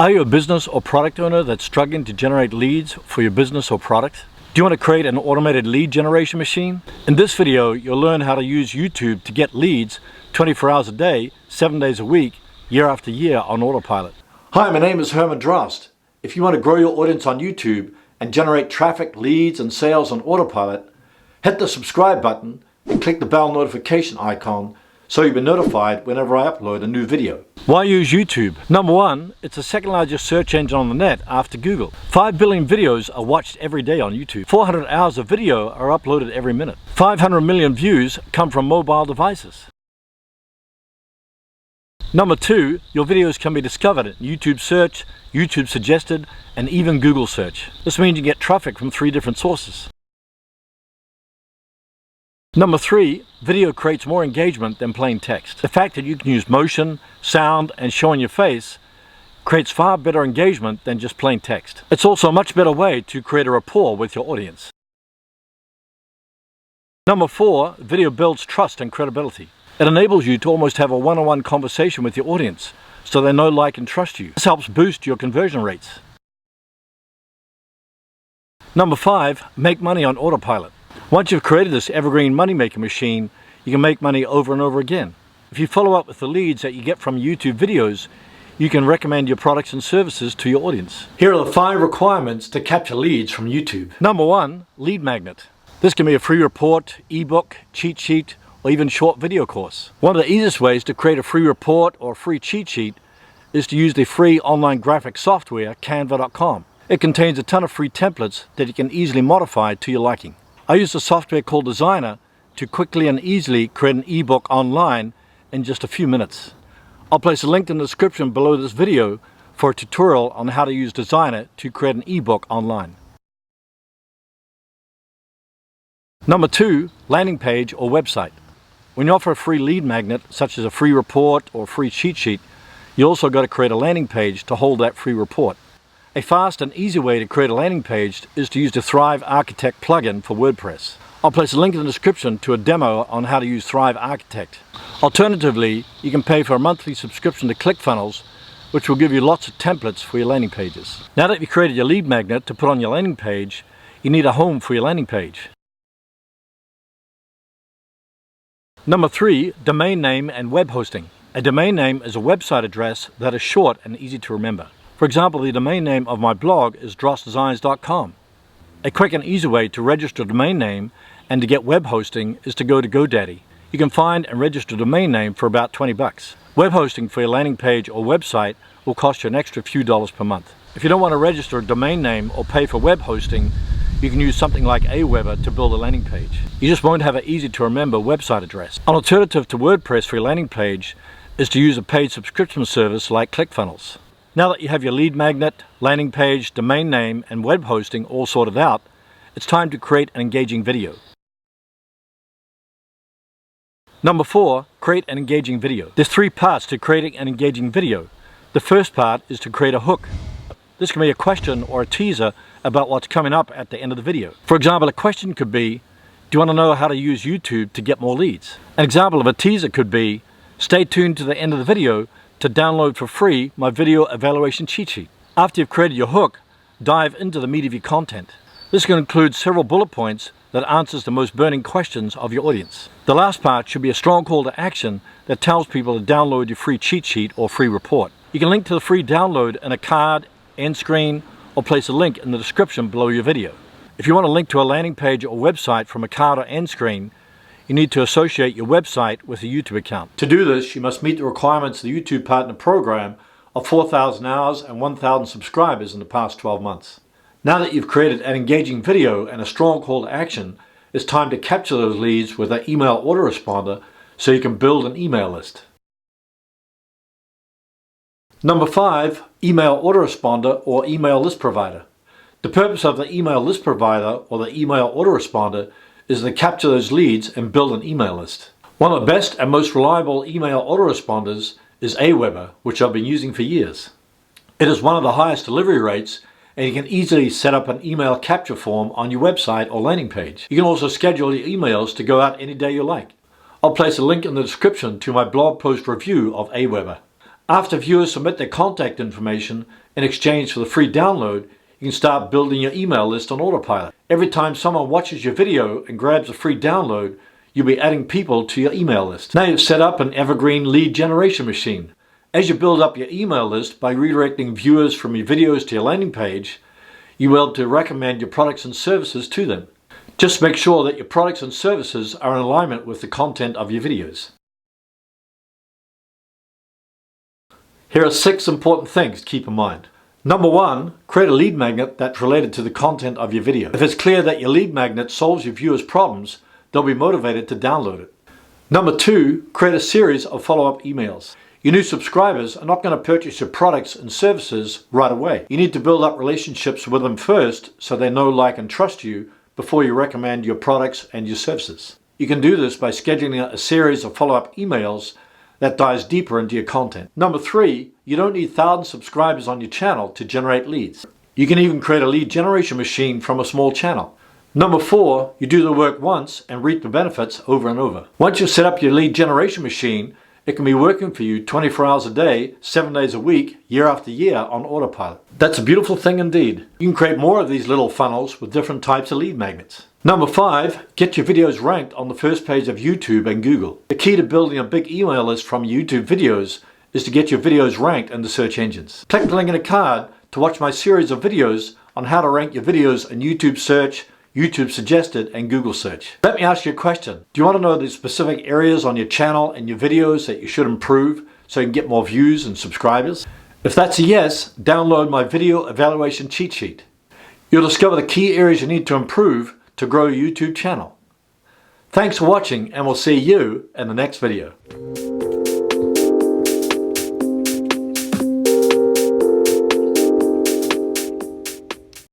Are you a business or product owner that's struggling to generate leads for your business or product? Do you want to create an automated lead generation machine? In this video, you'll learn how to use YouTube to get leads 24 hours a day, 7 days a week, year after year on autopilot. Hi, my name is Herman Drost. If you want to grow your audience on YouTube and generate traffic, leads, and sales on autopilot, hit the subscribe button and click the bell notification icon so you'll be notified whenever I upload a new video. Why use YouTube? Number one, it's the second largest search engine on the net after Google. 5 billion videos are watched every day on YouTube. 400 hours of video are uploaded every minute. 500 million views come from mobile devices. Number two, your videos can be discovered in YouTube search, YouTube suggested, and even Google search. This means you get traffic from 3 different sources. Number three, video creates more engagement than plain text. The fact that you can use motion, sound, and showing your face creates far better engagement than just plain text. It's also a much better way to create a rapport with your audience. Number four, video builds trust and credibility. It enables you to almost have a one-on-one conversation with your audience, so they know, like, and trust you. This helps boost your conversion rates. Number five, make money on autopilot. Once you've created this evergreen money-making machine, you can make money over and over again. If you follow up with the leads that you get from YouTube videos, you can recommend your products and services to your audience. Here are the 5 requirements to capture leads from YouTube. Number one, lead magnet. This can be a free report, ebook, cheat sheet, or even short video course. One of the easiest ways to create a free report or a free cheat sheet is to use the free online graphic software, Canva.com. It contains a ton of free templates that you can easily modify to your liking. I use a software called Designer to quickly and easily create an ebook online in just a few minutes. I'll place a link in the description below this video for a tutorial on how to use Designer to create an ebook online. Number two, landing page or website. When you offer a free lead magnet, such as a free report or free cheat sheet, you also got to create a landing page to hold that free report. A fast and easy way to create a landing page is to use the Thrive Architect plugin for WordPress. I'll place a link in the description to a demo on how to use Thrive Architect. Alternatively, you can pay for a monthly subscription to ClickFunnels, which will give you lots of templates for your landing pages. Now that you've created your lead magnet to put on your landing page, you need a home for your landing page. Number three, domain name and web hosting. A domain name is a website address that is short and easy to remember. For example, the domain name of my blog is drostdesigns.com. A quick and easy way to register a domain name and to get web hosting is to go to GoDaddy. You can find and register a domain name for about 20 bucks. Web hosting for your landing page or website will cost you an extra few dollars per month. If you don't want to register a domain name or pay for web hosting, you can use something like Aweber to build a landing page. You just won't have an easy to remember website address. An alternative to WordPress for your landing page is to use a paid subscription service like ClickFunnels. Now that you have your lead magnet, landing page, domain name, and web hosting all sorted out, it's time to create an engaging video. Number four, create an engaging video. There's 3 parts to creating an engaging video. The first part is to create a hook. This can be a question or a teaser about what's coming up at the end of the video. For example, a question could be, do you want to know how to use YouTube to get more leads? An example of a teaser could be, stay tuned to the end of the video to download for free my video evaluation cheat sheet. After you've created your hook, dive into the meat of your content. This can include several bullet points that answers the most burning questions of your audience. The last part should be a strong call to action that tells people to download your free cheat sheet or free report. You can link to the free download in a card, end screen, or place a link in the description below your video. If you want to link to a landing page or website from a card or end screen, you need to associate your website with a YouTube account. To do this, you must meet the requirements of the YouTube Partner Program of 4,000 hours and 1,000 subscribers in the past 12 months. Now that you've created an engaging video and a strong call to action, it's time to capture those leads with an email autoresponder so you can build an email list. Number 5, email autoresponder or email list provider. The purpose of the email list provider or the email autoresponder is to capture those leads and build an email list. One of the best and most reliable email autoresponders is Aweber, which I've been using for years. It has one of the highest delivery rates, and you can easily set up an email capture form on your website or landing page. You can also schedule your emails to go out any day you like. I'll place a link in the description to my blog post review of Aweber. After viewers submit their contact information in exchange for the free download, you can start building your email list on autopilot. Every time someone watches your video and grabs a free download, you'll be adding people to your email list. Now you've set up an evergreen lead generation machine. As you build up your email list by redirecting viewers from your videos to your landing page, you'll be able to recommend your products and services to them. Just make sure that your products and services are in alignment with the content of your videos. Here are 6 important things to keep in mind. Number 1, create a lead magnet that's related to the content of your video. If it's clear that your lead magnet solves your viewers' problems, they'll be motivated to download it. Number 2, create a series of follow-up emails. Your new subscribers are not going to purchase your products and services right away. You need to build up relationships with them first so they know, like, and trust you before you recommend your products and your services. You can do this by scheduling a series of follow-up emails that dives deeper into your content. Number 3, you don't need 1,000 subscribers on your channel to generate leads. You can even create a lead generation machine from a small channel. Number 4, you do the work once and reap the benefits over and over. Once you've set up your lead generation machine, it can be working for you 24 hours a day, 7 days a week, year after year on autopilot. That's a beautiful thing indeed. You can create more of these little funnels with different types of lead magnets. Number 5, get your videos ranked on the first page of YouTube and Google. The key to building a big email list from YouTube videos is to get your videos ranked in the search engines. Click the link in the card to watch my series of videos on how to rank your videos in YouTube search, YouTube suggested, and Google search. Let me ask you a question. Do you want to know the specific areas on your channel and your videos that you should improve so you can get more views and subscribers? If that's a yes, download my video evaluation cheat sheet. You'll discover the key areas you need to improve to grow your YouTube channel. Thanks for watching, and we'll see you in the next video.